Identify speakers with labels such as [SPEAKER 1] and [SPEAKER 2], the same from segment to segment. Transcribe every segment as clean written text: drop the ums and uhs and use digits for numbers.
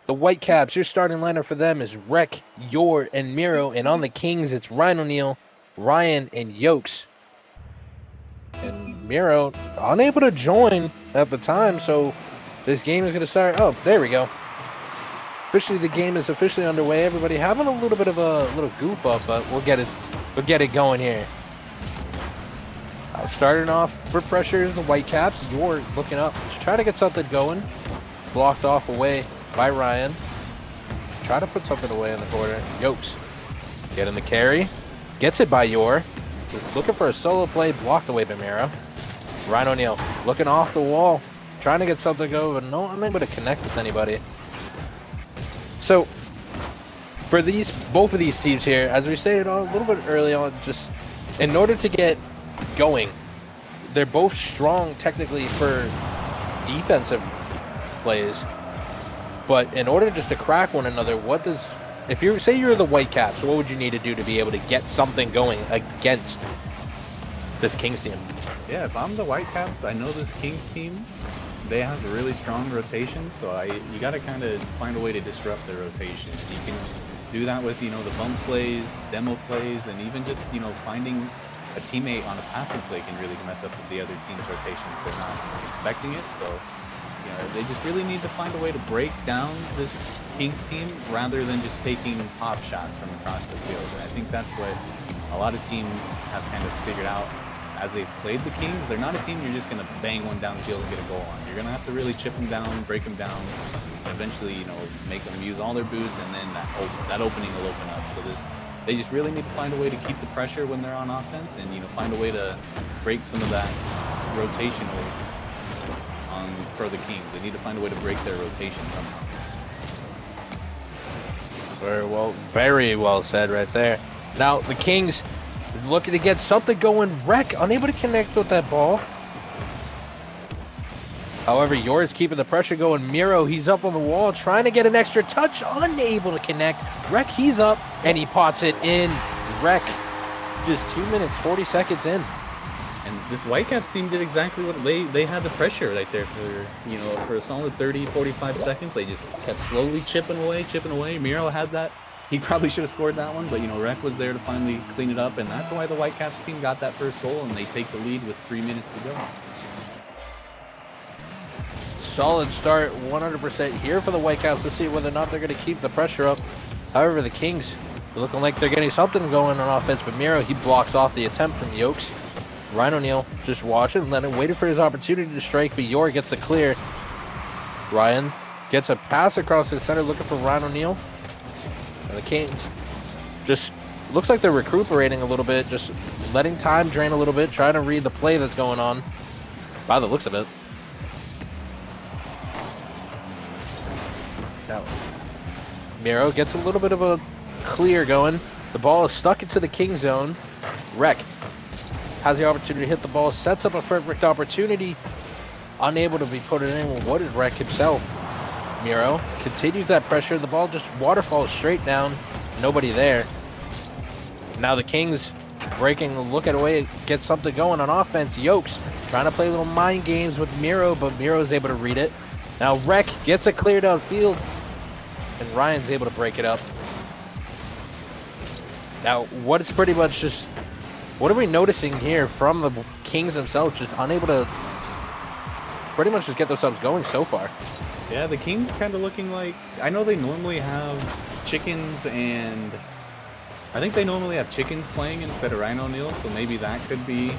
[SPEAKER 1] The Whitecaps, your starting lineup for them is Rec, Yor, and Miro. And on the Kings, it's Ryan O'Neal, Ryan, and Yokes. And Miro unable to join at the time, so this game is going to start. Oh, there we go. Officially, the game is officially underway. Everybody having a little bit of a little goof up, but we'll get it going here. Starting off for pressure is the Whitecaps. Yor looking up to try to get something going. Blocked off away by Ryan. Try to put something away in the corner. Yokes getting the carry. Gets it by Yor. Looking for a solo play. Blocked away by Miro. Ryan O'Neal looking off the wall. Trying to get something going, but no, unable to connect with anybody. So, for both of these teams here, as we stated a little bit early on, just in order to get going, they're both strong technically for defensive plays, but in order just to crack one another, if you say you're the Whitecaps, what would you need to do to be able to get something going against this Kings team?
[SPEAKER 2] Yeah, if I'm the Whitecaps, I know this Kings team, they have a really strong rotation, so you got to kind of find a way to disrupt their rotation. You can do that with, the bump plays, demo plays, and even just, finding a teammate on a passing play can really mess up with the other team's rotation if they're not expecting it. So, they just really need to find a way to break down this Kings team rather than just taking pop shots from across the field. And I think that's what a lot of teams have kind of figured out as they've played the Kings. They're not a team you're just going to bang one downfield and get a goal on. You're going to have to really chip them down, break them down, and eventually, make them use all their boosts, and then that opening will open up. So they just really need to find a way to keep the pressure when they're on offense, and find a way to break some of that rotational for the Kings. They need to find a way to break their rotation somehow.
[SPEAKER 1] Very well said right there. Now the Kings looking to get something going. Rec unable to connect with that ball. However, Yor's keeping the pressure going. Miro, he's up on the wall trying to get an extra touch, unable to connect. Rec, he's up and he pots it in. Rec, just 2 minutes 40 seconds in.
[SPEAKER 2] And this Whitecaps team did exactly what they had the pressure right there for a solid 30, 45 seconds. They just kept slowly chipping away. Miro had that. He probably should have scored that one, but Rec was there to finally clean it up, and that's why the Whitecaps team got that first goal, and they take the lead with 3 minutes to go.
[SPEAKER 1] Solid start, 100% here for the Whitecaps. Let's see whether or not they're going to keep the pressure up. However, the Kings looking like they're getting something going on offense, but Miro, he blocks off the attempt from Yokes. Ryan O'Neal just watching, waiting for his opportunity to strike, but Yor gets the clear. Ryan gets a pass across the center, looking for Ryan O'Neal. And the Kings just looks like they're recuperating a little bit, just letting time drain a little bit, trying to read the play that's going on by the looks of it. Now, Miro gets a little bit of a clear going. The ball is stuck into the King zone. Rec has the opportunity to hit the ball, sets up a perfect opportunity, unable to be put it in. Well, what is Rec himself? Miro continues that pressure. The ball just waterfalls straight down. Nobody there. Now the Kings breaking, look at a way to get something going on offense. Yokes trying to play little mind games with Miro, but Miro is able to read it. Now Rec gets it cleared outfield, and Ryan's able to break it up. Now, what it's pretty much just, what are we noticing here from the Kings themselves? Just unable to pretty much just get themselves going so far.
[SPEAKER 2] Yeah, the Kings kind of looking like, I know they normally have chickens, and I think they normally have chickens playing instead of Ryan O'Neal, so maybe that could be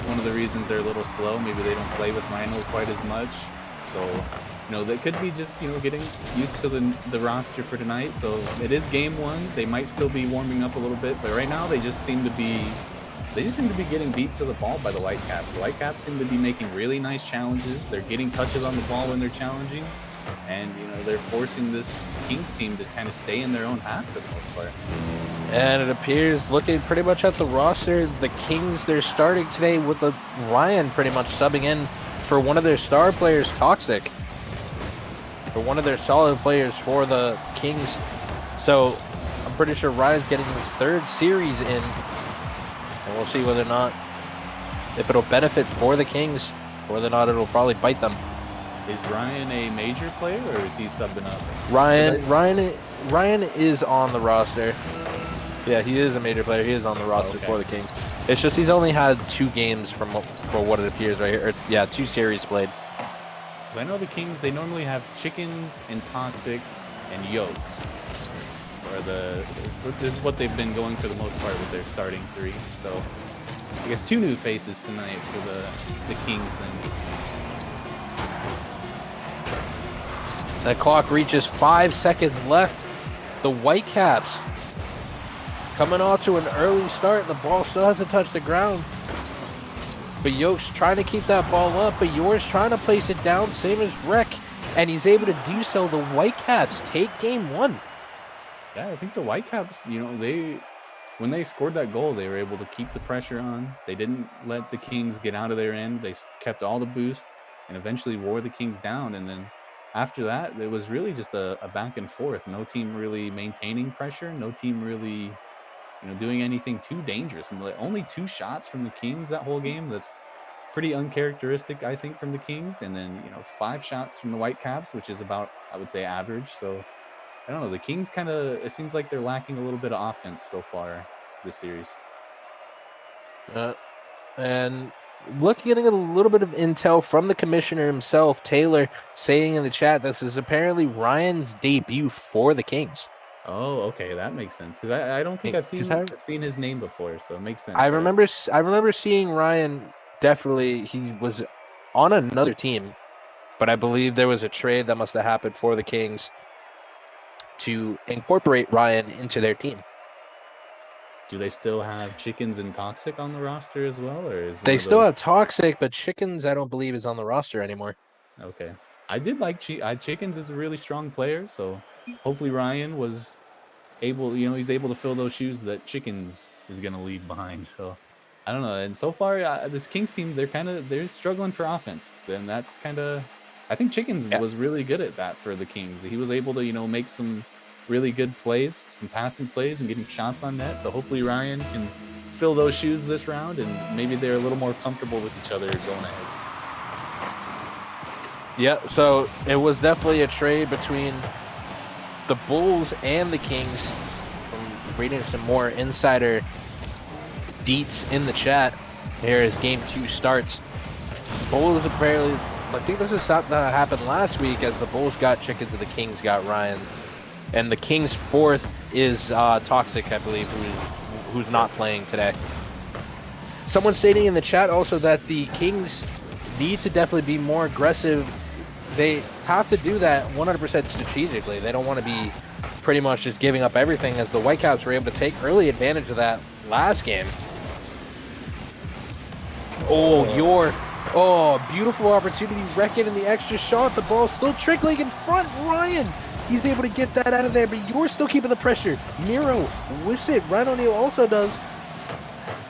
[SPEAKER 2] one of the reasons they're a little slow. Maybe they don't play with Rhino quite as much. So, they could be just, getting used to the roster for tonight. So it is game one. They might still be warming up a little bit, but right now they just seem to be getting beat to the ball by the Whitecaps. The Whitecaps seem to be making really nice challenges. They're getting touches on the ball when they're challenging, and they're forcing this Kings team to kind of stay in their own half for the most part.
[SPEAKER 1] And it appears, looking pretty much at the roster, the Kings, they're starting today with the Ryan pretty much subbing in for one of their star players, Toxic, for one of their solid players for the Kings. So I'm pretty sure Ryan's getting his third series in, and we'll see whether or not, if it'll benefit for the Kings, or whether or not it'll probably bite them.
[SPEAKER 2] Is Ryan a major player or is he subbing up?
[SPEAKER 1] Ryan is on the roster. Yeah, he is a major player. He is on the roster for the Kings. It's just he's only had 2 games for what it appears right here. Or, yeah, 2 series played.
[SPEAKER 2] Because I know the Kings, they normally have chickens and toxic and yolks. This is what they've been going for the most part with their starting 3. So I guess 2 new faces tonight for the Kings. And
[SPEAKER 1] the clock reaches 5 seconds left. The Whitecaps coming off to an early start. The ball still hasn't touched the ground. But Yoke's trying to keep that ball up, but Yours trying to place it down, same as Rec, and he's able to do so. The Whitecaps take game 1.
[SPEAKER 2] Yeah, I think the Whitecaps, when they scored that goal, they were able to keep the pressure on. They didn't let the Kings get out of their end. They kept all the boost and eventually wore the Kings down. And then after that, it was really just a back and forth. No team really maintaining pressure. No team really, doing anything too dangerous. And only 2 shots from the Kings that whole game. That's pretty uncharacteristic, I think, from the Kings. And then, 5 shots from the Whitecaps, which is about, I would say, average. So I don't know. The Kings it seems like they're lacking a little bit of offense so far this series.
[SPEAKER 1] And getting a little bit of intel from the commissioner himself, Taylor, saying in the chat this is apparently Ryan's debut for the Kings.
[SPEAKER 2] Oh, okay, that makes sense. Because I don't think I've seen his name before, so it makes sense.
[SPEAKER 1] I remember seeing Ryan. Definitely, he was on another team, but I believe there was a trade that must have happened for the Kings to incorporate Ryan into their team.
[SPEAKER 2] Do they still have Chickens and Toxic on the roster as well, or is
[SPEAKER 1] they still have Toxic, but Chickens I don't believe is on the roster anymore.
[SPEAKER 2] Okay, I did like Chickens is a really strong player, so hopefully Ryan was able, he's able to fill those shoes that Chickens is going to leave behind. So I don't know. And so far, this Kings team, they're struggling for offense. Then that's I think Chickens was really good at that for the Kings. He was able to, make some really good plays, some passing plays and getting shots on net. So hopefully Ryan can fill those shoes this round and maybe they're a little more comfortable with each other going ahead.
[SPEAKER 1] Yeah, so it was definitely a trade between the Bulls and the Kings. I'm reading some more insider deets in the chat here as game 2 starts. Bulls apparently, I think this is something that happened last week as the Bulls got Chickens and the Kings got Ryan. And the Kings' 4th is Toxic, I believe, who's not playing today. Someone stating in the chat also that the Kings need to definitely be more aggressive. They have to do that 100% strategically. They don't want to be pretty much just giving up everything, as the Whitecaps were able to take early advantage of that last game. Beautiful opportunity. Wreck-It in the extra shot. The ball still trickling in front. Ryan, he's able to get that out of there, but you're still keeping the pressure. Miro whips it. Ryan O'Neal also does.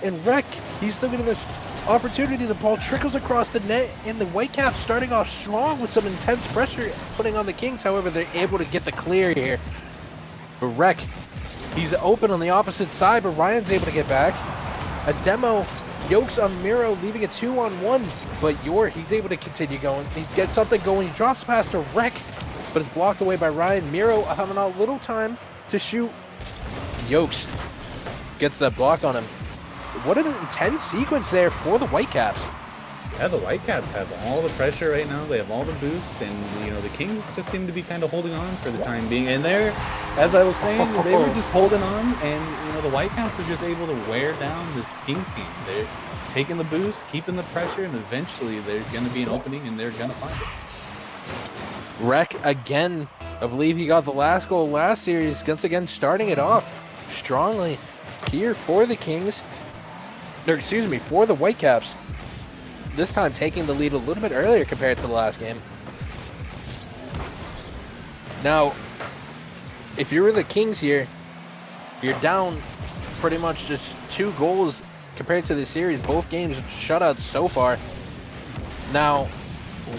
[SPEAKER 1] And Wreck, he's still getting the opportunity. The ball trickles across the net, and the Whitecaps starting off strong with some intense pressure putting on the Kings. However, they're able to get the clear here. But Wreck, he's open on the opposite side, but Ryan's able to get back. A demo, Yokes on Miro, leaving a 2-on-1, but he's able to continue going. He gets something going. He drops past a Wreck, but it's blocked away by Ryan. Miro having a little time to shoot. Yokes gets that block on him. What an intense sequence there for the Whitecaps.
[SPEAKER 2] Yeah, the Whitecaps have all the pressure right now. They have all the boost, and the Kings just seem to be kind of holding on for the time being. And as I was saying, they were just holding on, and the Whitecaps are just able to wear down this Kings team. They're taking the boost, keeping the pressure, and eventually there's going to be an opening, and they're going to find it.
[SPEAKER 1] Wreck again. I believe he got the last goal last series. Once again, starting it off strongly here for the Kings. For the Whitecaps. This time taking the lead a little bit earlier compared to the last game. Now, if you're the Kings here, you're down pretty much just 2 goals compared to the series. Both games shutouts so far. Now,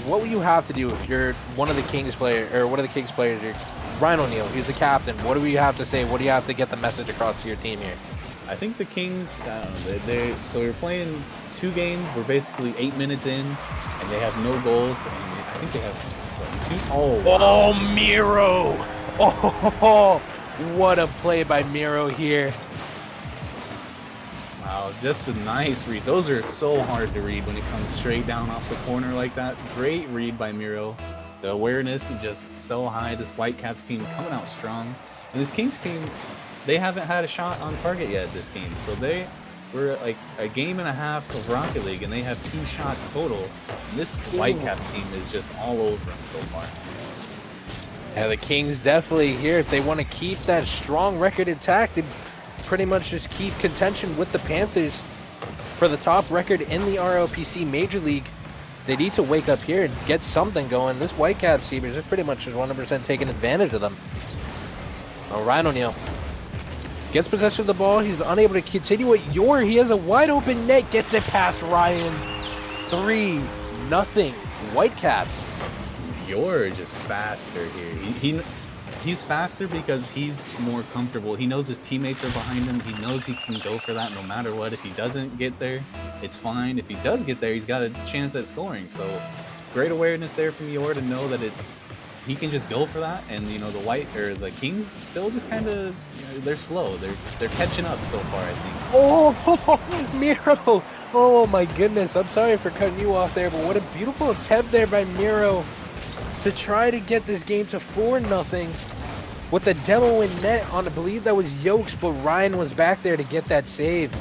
[SPEAKER 1] what will you have to do if you're one of the Kings players, You're Ryan O'Neal, he's the captain. What do you have to say? What do you have to get the message across to your team here?
[SPEAKER 2] I think the Kings, so we're playing 2 games. We're basically 8 minutes in, and they have no goals. And I think they have what, 2. Oh,
[SPEAKER 1] Oh,
[SPEAKER 2] wow.
[SPEAKER 1] Miro! Oh, what a play by Miro here.
[SPEAKER 2] Wow, just a nice read. Those are so hard to read when it comes straight down off the corner like that. Great read by Miro. The awareness is just so high. This Whitecaps team coming out strong. And this Kings team, they haven't had a shot on target yet this game. So they were like a game and a half of Rocket League, and they have 2 shots total. And this Whitecaps team is just all over them so far.
[SPEAKER 1] Yeah, the Kings definitely here, if they want to keep that strong record intact, they pretty much just keep contention with the Panthers for the top record in the RLPC Major League. They need to wake up here and get something going. This Whitecaps team is pretty much just 100% taking advantage of them. All right, O'Neal gets possession of the ball. He's unable to continue it. He has a wide open net, gets it past Ryan. 3-0 Whitecaps.
[SPEAKER 2] You're just faster here. He's faster because he's more comfortable. He knows his teammates are behind him. He knows he can go for that no matter what. If he doesn't get there, it's fine. If he does get there, he's got a chance at scoring. So great awareness there from Yor to know that he can just go for that. And the Kings still just kind of they're slow. They're catching up so far, I think.
[SPEAKER 1] Oh, Miro! Oh my goodness! I'm sorry for cutting you off there, but what a beautiful attempt there by Miro to try to get this game to 4-0 with the demo in net on, I believe that was Yokes, but Ryan was back there to get that save.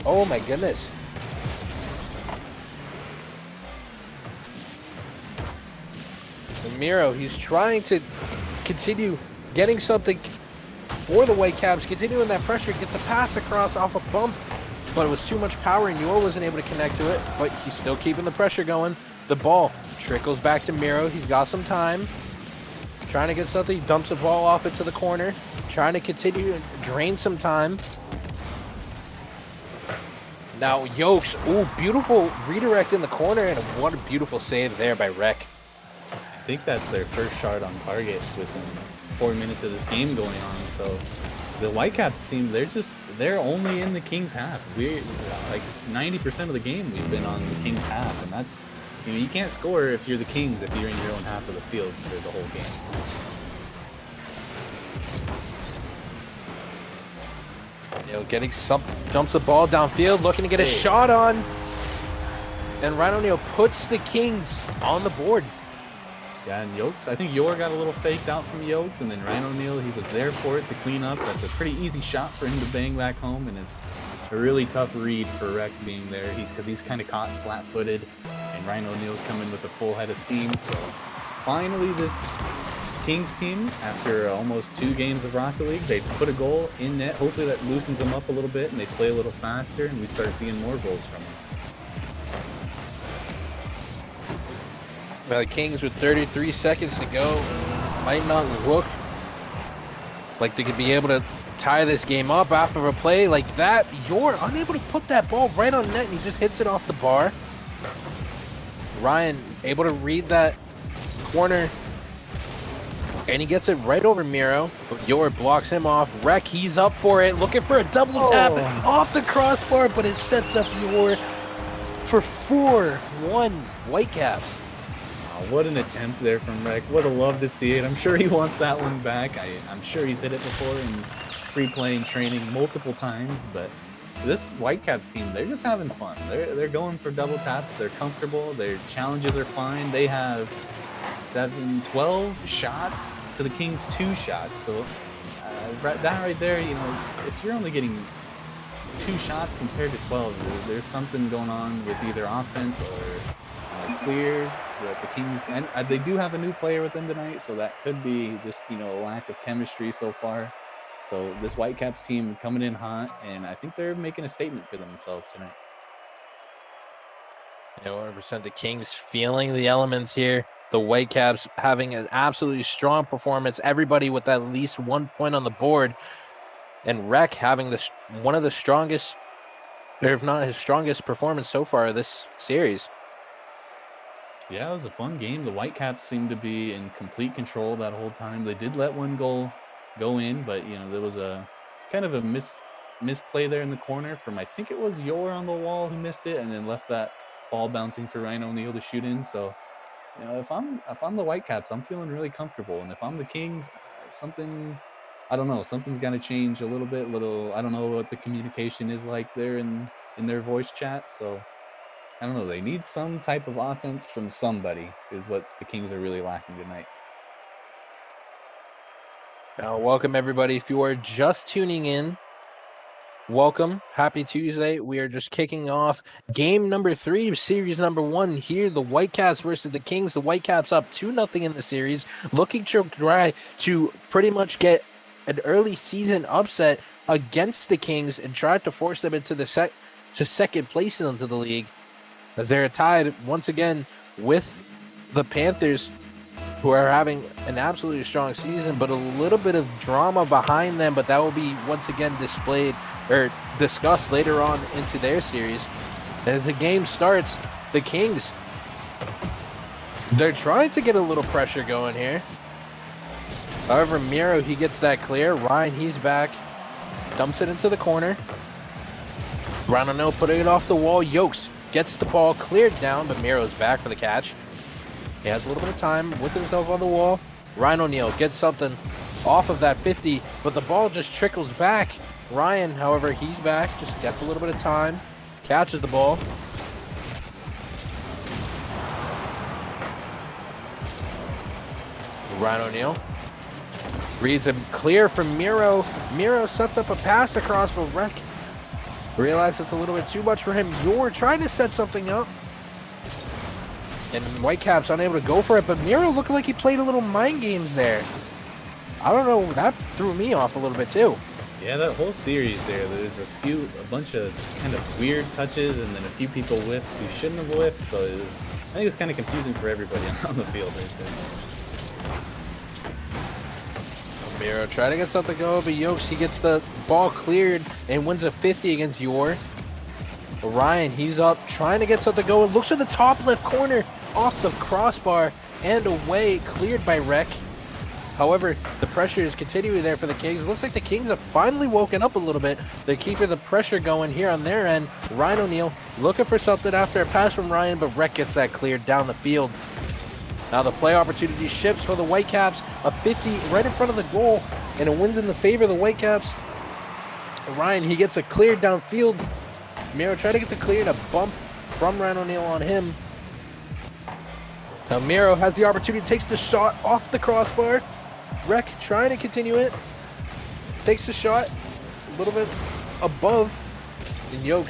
[SPEAKER 1] Oh my goodness. And Miro, he's trying to continue getting something for the Whitecaps, continuing that pressure, gets a pass across off a bump, but it was too much power and Yor wasn't able to connect to it, but he's still keeping the pressure going. The ball trickles back to Miro. He's got some time. Trying to get something. He dumps the ball off into the corner. Trying to continue to drain some time. Now Yokes. Ooh, beautiful redirect in the corner. And what a beautiful save there by Rek.
[SPEAKER 2] I think that's their first shot on target within 4 minutes of this game going on. So the Whitecaps team, they're only in the Kings half. We're like 90% of the game we've been on the Kings half, and that's you can't score if you're the Kings if you're in your own half of the field for the whole game.
[SPEAKER 1] Getting dumps the ball downfield, looking to get a shot on, and Ryan O'Neal puts the Kings on the board.
[SPEAKER 2] Yeah, and Yokes, I think Yor got a little faked out from Yokes, and then Ryan O'Neal, he was there for it to clean up. That's a pretty easy shot for him to bang back home, and it's a really tough read for Rek being there. Because he's kind of caught flat-footed, and Ryan O'Neal's coming with a full head of steam. So finally, this Kings team, after almost 2 games of Rocket League, they put a goal in net. Hopefully that loosens them up a little bit, and they play a little faster, and we start seeing more goals from them.
[SPEAKER 1] The Kings with 33 seconds to go might not look like they could be able to tie this game up after a play like that. You're unable to put that ball right on net, and he just hits it off the bar. Ryan able to read that corner, and he gets it right over Miro, but Yor blocks him off. Rek, he's up for it, looking for a double tap off the crossbar, but it sets up Yor for 4-1 Whitecaps.
[SPEAKER 2] What an attempt there from Rek. Would have loved to see it. I'm sure he wants that one back. I'm sure he's hit it before in free play and training multiple times, but this Whitecaps team, they're just having fun. They're going for double taps. They're comfortable. Their challenges are fine. They have 12 shots to the Kings 2 shots. So that right there, if you're only getting 2 shots compared to 12, there's something going on with either offense or clears that the Kings, and they do have a new player with them tonight, so that could be just a lack of chemistry so far. So this Whitecaps team coming in hot, and I think they're making a statement for themselves tonight.
[SPEAKER 1] 100% the Kings feeling the elements here. The Whitecaps having an absolutely strong performance. Everybody with at least 1 point on the board, and Rek having one of the strongest, or if not his strongest performance so far this series.
[SPEAKER 2] Yeah, it was a fun game. The Whitecaps seemed to be in complete control that whole time. They did let one goal go in, but there was a kind of a misplay there in the corner from, I think it was Yor on the wall who missed it, and then left that ball bouncing for Ryan O'Neal to shoot in. So You know, if I'm the Whitecaps, I'm feeling really comfortable, and if I'm the Kings, something I don't know, something's got to change a little bit. Little I don't know what the communication is like there in their voice chat. So I don't know. They need some type of offense from somebody. Is what the Kings are really lacking tonight.
[SPEAKER 1] Now, welcome everybody. If you are just tuning in, welcome. Happy Tuesday. We are just kicking off game number 3 of series number 1 here. The Whitecaps versus the Kings. The Whitecaps up 2-0 in the series, looking to try to pretty much get an early season upset against the Kings and try to force them into the second place into the league, as they're tied once again with the Panthers, who are having an absolutely strong season, but a little bit of drama behind them. But that will be once again displayed or discussed later on into their series. As the game starts, the Kings, they're trying to get a little pressure going here. However, Miro, he gets that clear. Ryan, he's back, dumps it into the corner. Ryan putting it off the wall. Yokes gets the ball cleared down, but Miro's back for the catch. He has a little bit of time with himself on the wall. Ryan O'Neal gets something off of that 50, but the ball just trickles back. Ryan, however, he's back, just gets a little bit of time, catches the ball. Ryan O'Neal reads him clear from Miro. Miro sets up a pass across, but Rek realizes it's a little bit too much for him. You're trying to set something up, and Whitecaps unable to go for it, but Miro looked like he played a little mind games there. I don't know, that threw me off a little bit too.
[SPEAKER 2] Yeah, that whole series there's a bunch of kind of weird touches, and then a few people whiffed who shouldn't have whiffed, so I think it's kind of confusing for everybody on the field right there.
[SPEAKER 1] Miro trying to get something going, but Yokes, he gets the ball cleared and wins a 50 against Yor. Ryan, he's up, trying to get something going, looks at the top left corner, off the crossbar, and away, cleared by Rek. However, the pressure is continuing there for the Kings. It looks like the Kings have finally woken up a little bit. They're keeping the pressure going here on their end. Ryan O'Neal looking for something after a pass from Ryan, but Rek gets that cleared down the field. Now the play opportunity shifts for the Whitecaps. A 50 right in front of the goal, and it wins in the favor of the Whitecaps. Ryan, he gets a clear downfield. Miro trying to get the clear, and a bump from Ryan O'Neal on him. Now Miro has the opportunity, takes the shot off the crossbar. Rek trying to continue it. Takes the shot a little bit above. And Yoke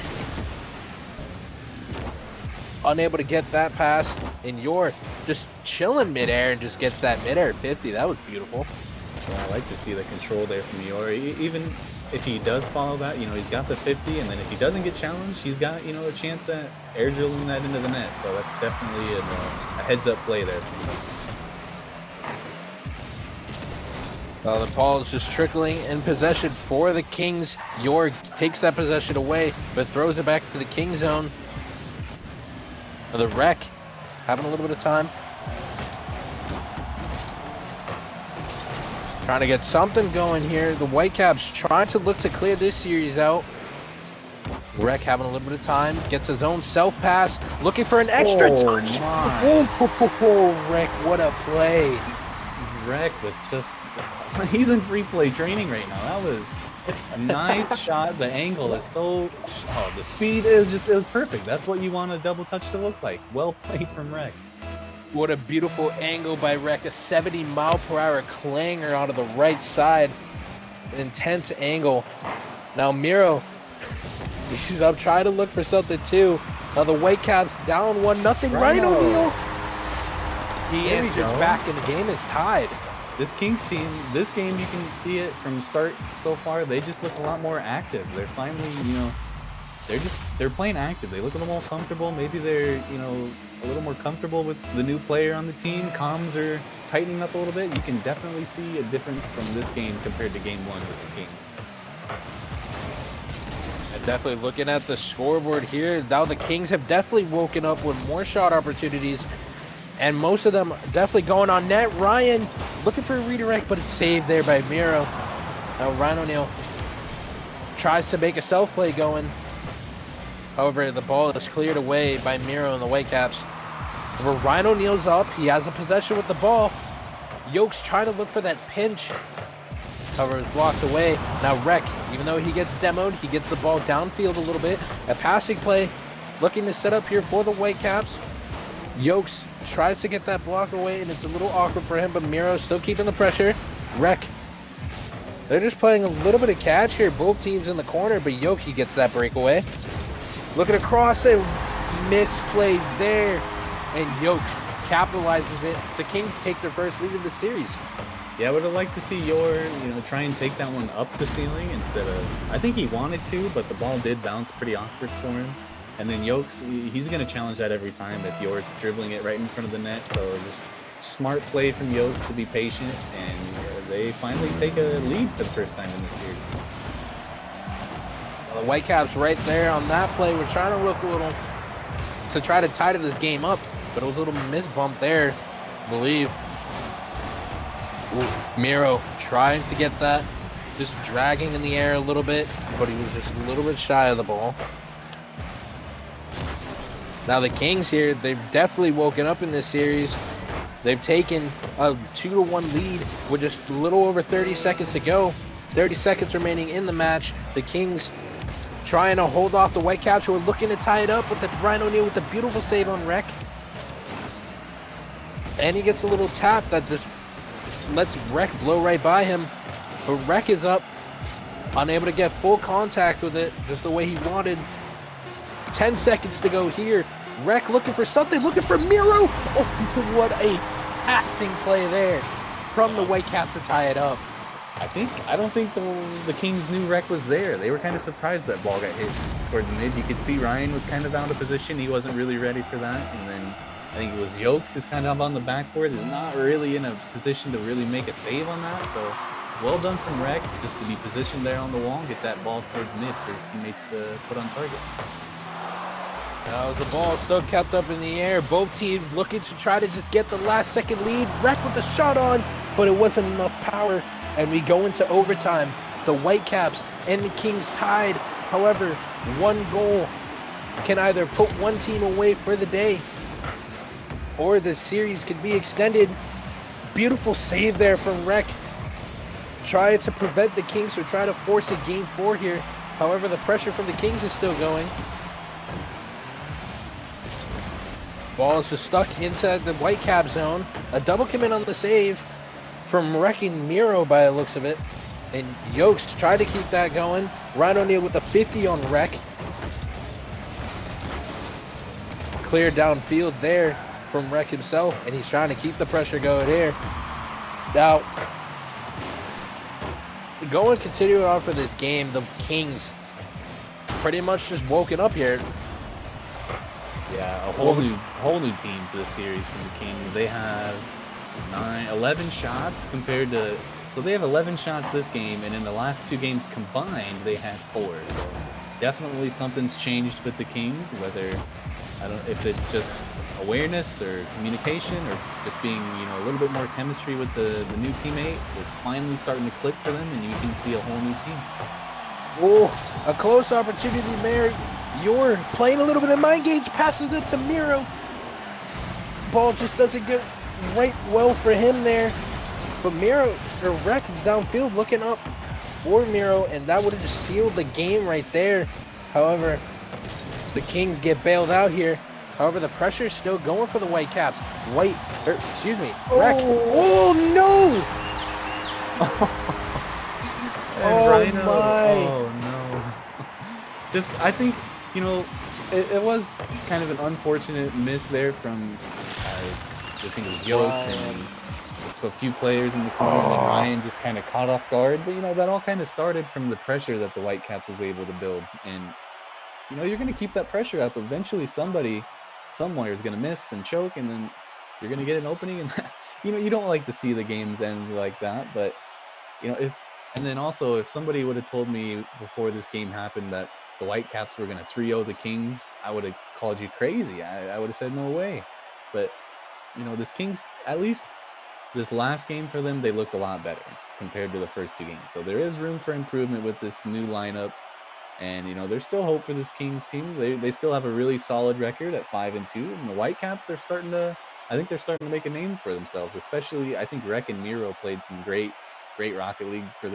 [SPEAKER 1] unable to get that pass. And Yor just chilling midair and just gets that midair 50. That was beautiful.
[SPEAKER 2] Yeah, I like to see the control there from Yor. Even if he does follow that, he's got the 50, and then if he doesn't get challenged, he's got, a chance at air drilling that into the net. So that's definitely a heads-up play there.
[SPEAKER 1] The ball is just trickling in possession for the Kings. Yor takes that possession away, but throws it back to the King zone. The Rek having a little bit of time. Trying to get something going here. The Whitecaps trying to look to clear this series out. Rek having a little bit of time. Gets his own self-pass. Looking for an extra touch. Oh, Rek, what a play.
[SPEAKER 2] Rek with just... He's in free play training right now. That was a nice shot. The angle is so... Oh, the speed is just... It was perfect. That's what you want a double touch to look like. Well played from Rek.
[SPEAKER 1] What a beautiful angle by Rek. A 70-mile-per-hour clanger out of the right side. An intense angle. Now Miro, he's up trying to look for something too. Now the Whitecaps down 1-0. Ryan O'Neal, he answers back, and the game is tied.
[SPEAKER 2] This Kings team, this game, you can see it from start so far. They just look a lot more active. They're finally, they're playing active. They look a little more comfortable. Maybe they're, a little more comfortable with the new player on the team. Comms are tightening up a little bit. You can definitely see a difference from this game compared to game 1 with the Kings.
[SPEAKER 1] And definitely looking at the scoreboard here, now the Kings have definitely woken up with more shot opportunities, and most of them definitely going on net. Ryan looking for a redirect, but it's saved there by Miro. Now Ryan O'Neal tries to make a self-play going. However, the ball is cleared away by Miro and the Whitecaps. Where Ryan O'Neal's up, he has a possession with the ball. Yokes trying to look for that pinch. However, it's blocked away. Now Rec, even though he gets demoed, he gets the ball downfield a little bit. A passing play, looking to set up here for the Whitecaps. Yokes tries to get that block away, and it's a little awkward for him, but Miro still keeping the pressure. Rec, they're just playing a little bit of catch here. Both teams in the corner, but Yoki gets that breakaway. Looking across and misplay there, and Yoke capitalizes it. The Kings take their first lead of the series.
[SPEAKER 2] Yeah, I would have liked to see try and take that one up the ceiling instead of... I think he wanted to, but the ball did bounce pretty awkward for him. And then Yokes, he's going to challenge that every time if Yours dribbling it right in front of the net. So just smart play from Yokes to be patient, and they finally take a lead for the first time in the series.
[SPEAKER 1] Well, the Whitecaps right there on that play were trying to look a little to try to tie this game up, but it was a little miss bump there, I believe. Ooh, Miro trying to get that, just dragging in the air a little bit, but he was just a little bit shy of the ball. Now the Kings here, they've definitely woken up in this series. They've taken a 2-1 lead with just a little over 30 seconds to go. 30 seconds remaining in the match. The Kings trying to hold off the Whitecaps, who are looking to tie it up with the Ryan O'Neal with a beautiful save on Rec. And he gets a little tap that just lets Rec blow right by him. But Rec is up, unable to get full contact with it just the way he wanted. 10 seconds to go here. Rec looking for something, looking for Miro. Oh, what a passing play there from the Whitecaps to tie it up.
[SPEAKER 2] I don't think the Kings knew Rec was there. They were kind of surprised that ball got hit towards mid. You could see Ryan was kind of out of position. He wasn't really ready for that. And then I think it was Yokes is kind of on the backboard, is not really in a position to really make a save on that. So well done from Rec, just to be positioned there on the wall and get that ball towards mid for his teammates to put on target.
[SPEAKER 1] Now the ball still kept up in the air. Both teams looking to try to just get the last second lead. Rec with the shot on, but it wasn't enough power. And we go into overtime. The Whitecaps and the Kings tied. However, one goal can either put one team away for the day, or the series could be extended. Beautiful save there from Rec. Try to prevent the Kings from trying to force a game 4 here. However, the pressure from the Kings is still going. Ball is just stuck into the Whitecap zone. A double commit on the save from wrecking Miro by the looks of it. And Yokes tried to keep that going. Ryan O'Neal with a 50 on Rec. Clear downfield there from Rec himself, and he's trying to keep the pressure going here. Now, going continuing on for this game, the Kings pretty much just woken up here.
[SPEAKER 2] Yeah, a whole new team for this series from the Kings. They have 11 shots compared to... So they have 11 shots this game, and in the last 2 games combined, they had 4. So definitely something's changed with the Kings, whether... I don't know if it's just awareness or communication or just being, a little bit more chemistry with the new teammate. It's finally starting to click for them, and you can see a whole new team.
[SPEAKER 1] Oh, a close opportunity there. You're playing a little bit of mind games, passes it to Miro. Ball just doesn't get right well for him there. But Miro, or Rec, downfield looking up for Miro, and that would have just sealed the game right there. However, the Kings get bailed out here. However, the pressure is still going for the Whitecaps. Rec. Oh, no!
[SPEAKER 2] Oh no. Just, I think, it was kind of an unfortunate miss there from, I think it was Yokes and just a few players in the corner, and then Ryan just kind of caught off guard. But, that all kind of started from the pressure that the Whitecaps was able to build. And, you're going to keep that pressure up. Eventually somebody, somewhere is going to miss and choke, and then you're going to get an opening. And, you don't like to see the games end like that. But, and then also, if somebody would have told me before this game happened that the Whitecaps were going to 3-0 the Kings, I would have called you crazy. I would have said no way. But, this Kings, at least this last game for them, they looked a lot better compared to the first 2 games. So there is room for improvement with this new lineup. And there's still hope for this Kings team. They still have a really solid record at 5-2, and the Whitecaps are starting to. I think they're starting to make a name for themselves. Especially, I think Rec and Miro played some great Rocket League for